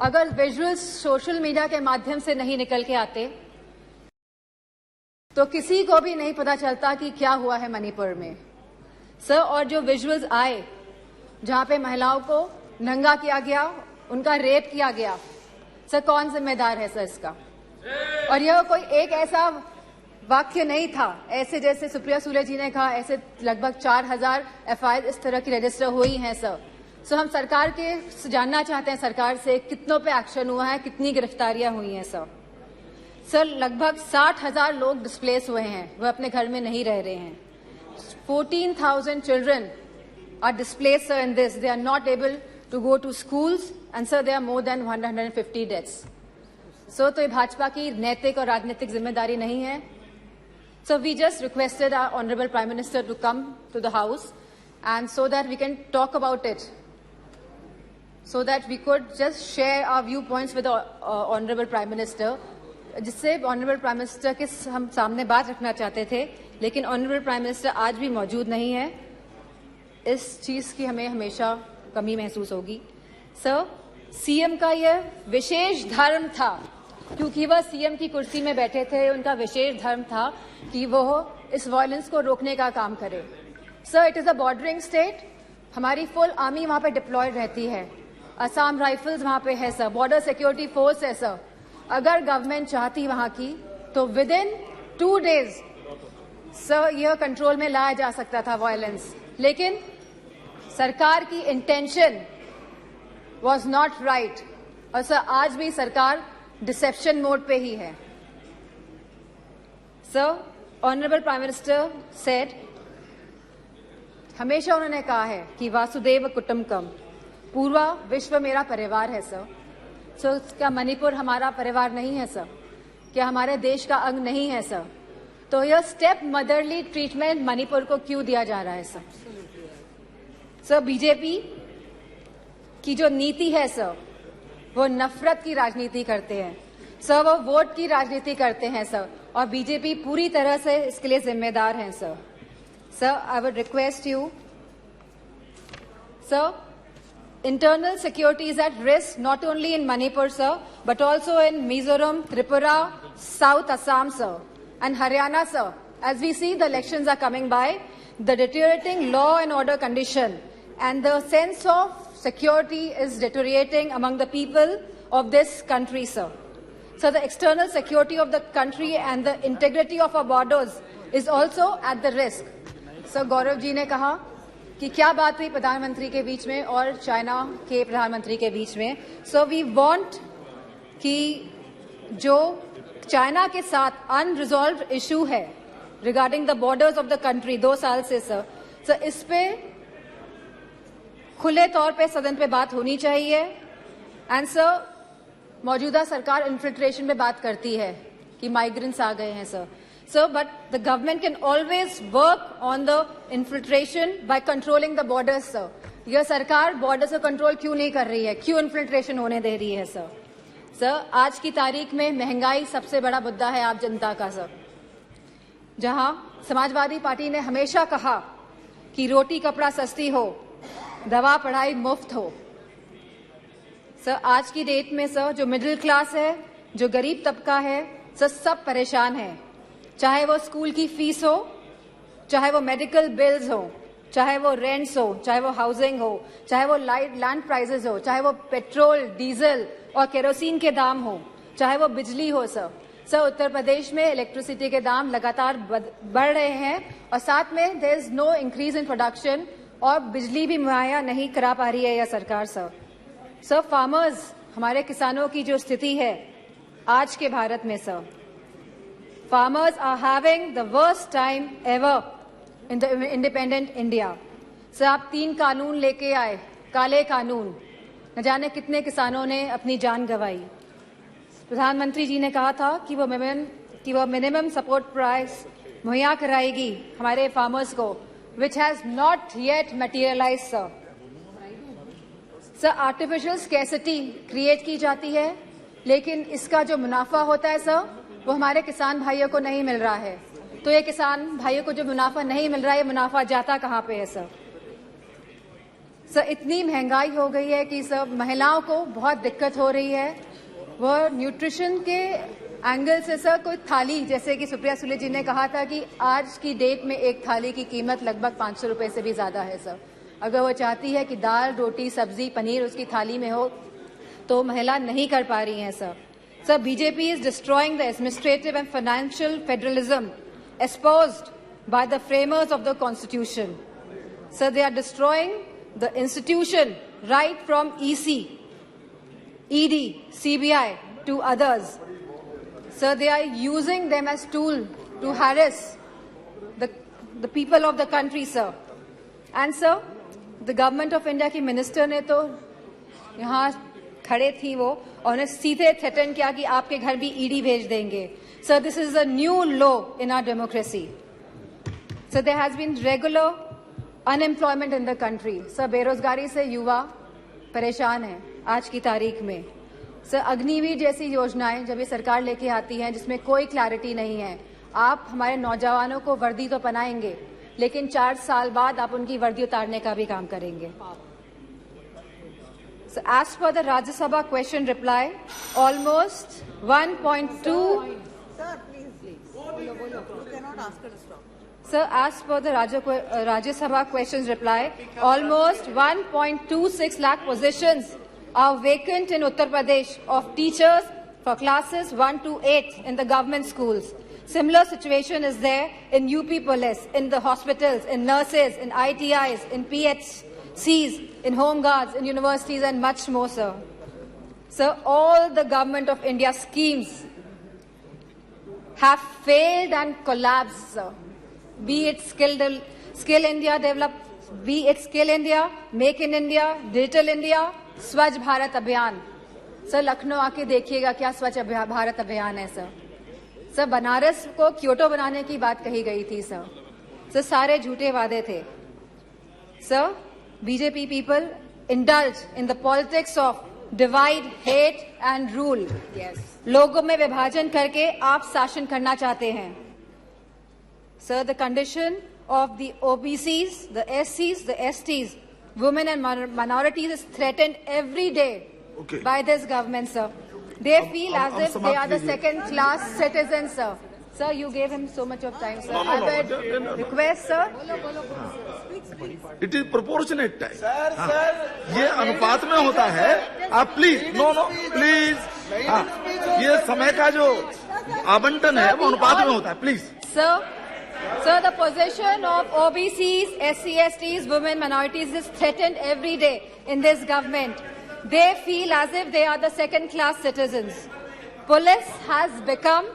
अगर visuals social media के माध्यम से नहीं निकल के आते तो किसी को भी नहीं पता चलता कि क्या हुआ है मणिपुर में सर। और जो विजुअल्स आए जहां पे महिलाओं को नंगा किया गया, उनका रेप किया गया, सर कौन जिम्मेदार है सर इसका? और यह कोई एक ऐसा वाक्य नहीं था, ऐसे जैसे सुप्रिया सुले जी ने कहा, ऐसे लगभग 4000 एफआईआर इस तरह की रजिस्टर हुई हैं सर। सो हम सरकार के जानना चाहते हैं सरकार से कितनों पे एक्शन हुआ है, कितनी गिरफ्तारियां हुई हैं सर। सर लगभग 60,000 लोग डिस्प्लेस हुए हैं, वह अपने घर में नहीं रह रहे हैं। 14,000 children are displaced sir in this. They are not able to go to schools and sir there are more than 150 deaths. So तो ये भाजपा की नैतिक और राजनीतिक जिम्मेदारी नहीं है। So we just requested our Honorable Prime Minister to come to the House and so that we can talk about it, so that we could just share our viewpoints with the Honorable Prime Minister, जिससे Honorable Prime Minister के हम सामने बात रखना चाहते थे, लेकिन Honorable Prime Minister आज भी मौजूद नहीं है। इस चीज की हमें हमेशा कमी महसूस होगी। सर सीएम का यह विशेष धर्म था, क्योंकि वह सीएम की कुर्सी में बैठे थे, उनका विशेष धर्म था कि वह इस वायलेंस को रोकने का काम करे। Sir it is a bordering state, हमारी फुल आर्मी वहां पे डिप्लॉयड रहती है, असम राइफल्स वहां पे है सर, बॉर्डर सिक्योरिटी फोर्स है सर। अगर गवर्नमेंट चाहती वहां की तो विद इन 2 days सर यह कंट्रोल में लाया जा सकता था वायलेंस, लेकिन सरकार की इंटेंशन वॉज नॉट राइट। और सर आज भी सरकार डिसेप्शन मोड पे ही है। Sir honourable prime minister said, हमेशा उन्होंने कहा है कि वासुदेव कुटुंबकम, पूरा विश्व मेरा परिवार है सर। सो क्या मणिपुर हमारा परिवार नहीं है सर? क्या हमारे देश का अंग नहीं है सर? तो यह स्टेप मदरली ट्रीटमेंट मणिपुर को क्यों दिया जा रहा है सर? सर बीजेपी की जो नीति है सर, वो नफरत की राजनीति करते हैं सर, वो वोट की राजनीति करते हैं सर, और बीजेपी पूरी तरह से इसके लिए जिम्मेदार है sir. Sir I would request you sir, internal security is at risk not only in Manipur sir but also in Mizoram, Tripura, South Assam sir and Haryana sir. As we see the elections are coming by, the deteriorating law and order condition and the sense of security is deteriorating among the people of this country sir. So the external security of the country and the integrity of our borders is also at the risk. Sir Gaurav ji ने कहा कि क्या बात हुई प्रधानमंत्री के बीच में और चाइना के प्रधानमंत्री के बीच में। सो वी वांट कि जो चाइना के साथ अनरिजॉल्व्ड इशू है regarding the borders of the country 2 साल से सर इस पे खुले तौर पे सदन पे बात होनी चाहिए। एंड सर मौजूदा सरकार इन्फिल्ट्रेशन पे बात करती है कि माइग्रेंट्स आ गए हैं sir. So, but the government can always work on the infiltration by controlling the borders, sir. यह सरकार borders को control क्यों नहीं कर रही है? क्यों infiltration होने दे रही है, sir? Sir, आज की तारीख में महंगाई सबसे बड़ा मुद्दा है आप जनता का, sir. जहां समाजवादी पार्टी ने हमेशा कहा कि रोटी कपड़ा सस्ती हो, दवा पढ़ाई मुफ्त हो। सर आज की डेट में सर जो मिडिल क्लास है, जो गरीब तबका है, सर सब परेशान है। चाहे वो स्कूल की फीस हो, चाहे वो मेडिकल बिल्स हो, चाहे वो रेंट्स हो, चाहे वो हाउसिंग हो, चाहे वो लैंड प्राइसेस हो, चाहे वो पेट्रोल, डीजल और केरोसिन के दाम हो, चाहे वो बिजली हो सर उत्तर प्रदेश में इलेक्ट्रिसिटी के दाम लगातार बढ़ रहे हैं और साथ में there is no increase in production और बिजली भी मुहैया नहीं करा पा रही है यह सरकार सर फार्मर्स, हमारे किसानों की जो स्थिति है आज के भारत में sir, farmers are having the worst time ever in the independent India. Sir आप 3 कानून लेके आए, काले कानून, न जाने कितने किसानों ने अपनी जान गंवाई। प्रधानमंत्री जी ने कहा था कि वो मिनिमम सपोर्ट प्राइस मुहैया कराएगी हमारे फार्मर्स को, which has not yet materialized sir. Sir artificial scarcity create की जाती है, लेकिन इसका जो मुनाफा होता है सर वो हमारे किसान भाइयों को नहीं मिल रहा है। तो ये किसान भाइयों को जो मुनाफा नहीं मिल रहा है, ये मुनाफा जाता कहां पे है सर? सर इतनी महंगाई हो गई है कि सर महिलाओं को बहुत दिक्कत हो रही है। वह न्यूट्रिशन के एंगल से सर कोई थाली, जैसे कि सुप्रिया सुले जी ने कहा था कि आज की डेट में एक थाली की कीमत लगभग 500 रुपए से भी ज्यादा है सर। अगर वो चाहती है कि दाल, रोटी, सब्जी, पनीर उसकी थाली में हो तो महिला नहीं कर पा रही हैं sir. Sir BJP is destroying the administrative and financial federalism espoused by the framers of the Constitution. So they are destroying the institution right from EC, ED, CBI to others. So they are using them as tool to harass the people of the country, sir. And sir, the government of India की minister ने तो यहाँ खड़े थी वो और उन्हें सीधे थ्रेटन किया कि आपके घर भी ईडी भेज देंगे। So this is a new law in our democracy. So there has been regular unemployment in the country. So बेरोजगारी से युवा परेशान हैं आज की तारीख में। सर अग्निवीर जैसी योजनाएं जब ये सरकार लेके आती हैं जिसमें कोई क्लैरिटी नहीं है, आप हमारे नौजवानों को वर्दी तो पहनाएंगे लेकिन 4 साल बाद आप उनकी वर्दी उतारने का भी काम करेंगे। So as per the Rajya Sabha question reply, almost 1.2. Sir, please. You cannot ask her to stop. Sir, as per the Rajya Sabha questions reply, almost 1.26 lakh positions are vacant in Uttar Pradesh of teachers for classes 1 to 8 in the government schools. Similar situation is there in UP police, in the hospitals, in nurses, in ITIs, in PHCs, in home guards, in universities and much more, sir. Sir, all the government of India schemes have failed and collapsed, sir. Be it Skill India Develop, be it Skill India, Make in India, Digital India, स्वच्छ भारत अभियान। Sir Lucknow आके देखिएगा क्या स्वच्छ भारत अभियान है sir. Sir Banaras को Kyoto बनाने की बात कही गई थी सर। सर सारे झूठे वादे थे। Sir BJP people indulge in the politics of divide, hate and rule. Yes. लोगों में विभाजन करके आप शासन करना चाहते हैं। Sir, the condition of the OBCs, the SCs, the STs, women and minorities is threatened every day by this government, sir. They feel as if they are the second-class citizens, sir. Sir, you gave him so much of time, sir. I would request, sir. It is proportionate time. Sir, ये अनुपात में होता है। आप please please ये समय का जो आवंटन है वो अनुपात में होता है, please. Sir, the position of OBCs, SC, STs, women, minorities is threatened every day in this government. They feel as if they are the second-class citizens. Police has become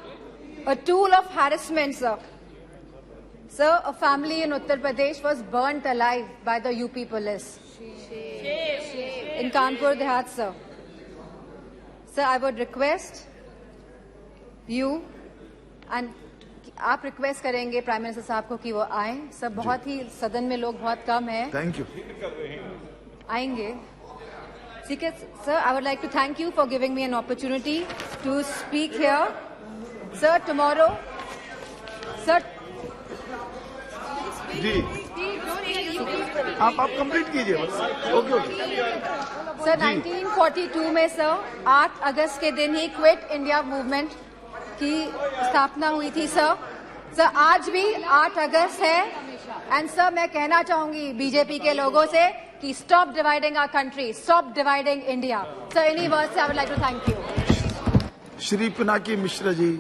a tool of harassment, sir. Sir, a family in Uttar Pradesh was burnt alive by the UP police. In Kanpur Dehat, sir. Sir, I would request you and आप request करेंगे prime minister साहब को कि वो आए। सब बहुत ही सदन में लोग बहुत कम है। Thank you. आएंगे। ठीक है sir, I would like to thank you for giving me an opportunity to speak here. Sir tomorrow sir ji आप कंप्लीट कीजिए। ओके सर 1942 में सर 8 अगस्त के दिन ही क्विट इंडिया मूवमेंट की स्थापना हुई थी सर। सर आज भी 8 अगस्त है एंड सर मैं कहना चाहूंगी बीजेपी के लोगों से कि stop dividing our country, stop dividing India. Sir इन्हीं वर्ड से I would like to thank you. Shri Pinaki Mishra ji.